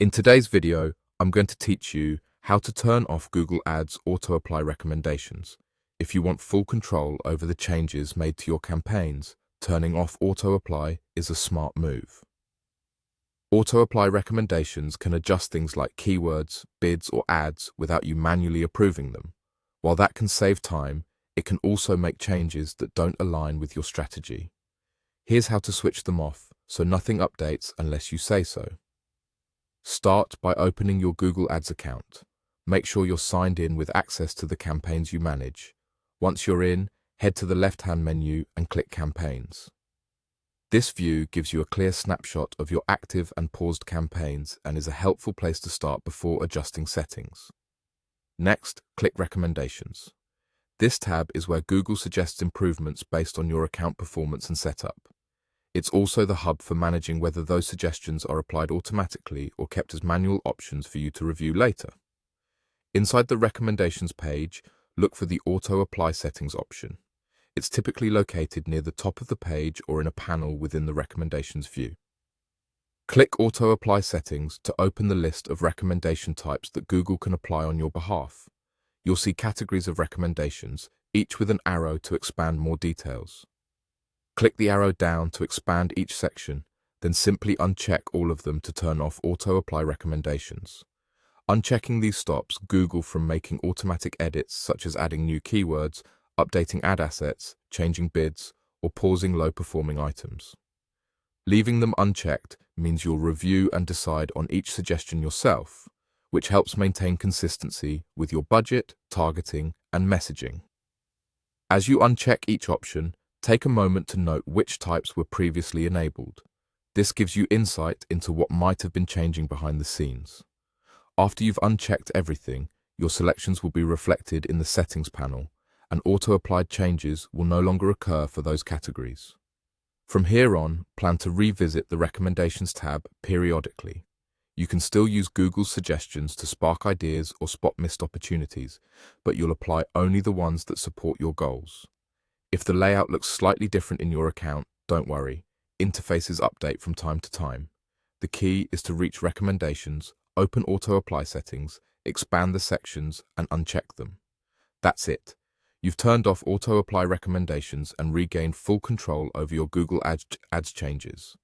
In today's video, I'm going to teach you how to turn off Google Ads auto-apply recommendations. If you want full control over the changes made to your campaigns, turning off auto-apply is a smart move. Auto-apply recommendations can adjust things like keywords, bids, or ads without you manually approving them. While that can save time, it can also make changes that don't align with your strategy. Here's how to switch them off so nothing updates unless you say so. Start by opening your Google Ads account. Make sure you're signed in with access to the campaigns you manage. Once you're in, head to the left-hand menu and click Campaigns. This view gives you a clear snapshot of your active and paused campaigns and is a helpful place to start before adjusting settings. Next, click Recommendations. This tab is where Google suggests improvements based on your account performance and setup. It's also the hub for managing whether those suggestions are applied automatically or kept as manual options for you to review later. Inside the Recommendations page, look for the Auto Apply Settings option. It's typically located near the top of the page or in a panel within the Recommendations view. Click Auto Apply Settings to open the list of recommendation types that Google can apply on your behalf. You'll see categories of recommendations, each with an arrow to expand more details. Click the arrow down to expand each section, then simply uncheck all of them to turn off auto-apply recommendations. Unchecking these stops Google from making automatic edits such as adding new keywords, updating ad assets, changing bids, or pausing low-performing items. Leaving them unchecked means you'll review and decide on each suggestion yourself, which helps maintain consistency with your budget, targeting, and messaging. As you uncheck each option, take a moment to note which types were previously enabled. This gives you insight into what might have been changing behind the scenes. After you've unchecked everything, your selections will be reflected in the Settings panel, and auto-applied changes will no longer occur for those categories. From here on, plan to revisit the Recommendations tab periodically. You can still use Google's suggestions to spark ideas or spot missed opportunities, but you'll apply only the ones that support your goals. If the layout looks slightly different in your account, don't worry. Interfaces update from time to time. The key is to reach Recommendations, open Auto-Apply Settings, expand the sections, and uncheck them. That's it. You've turned off Auto-Apply recommendations and regained full control over your Google Ads changes.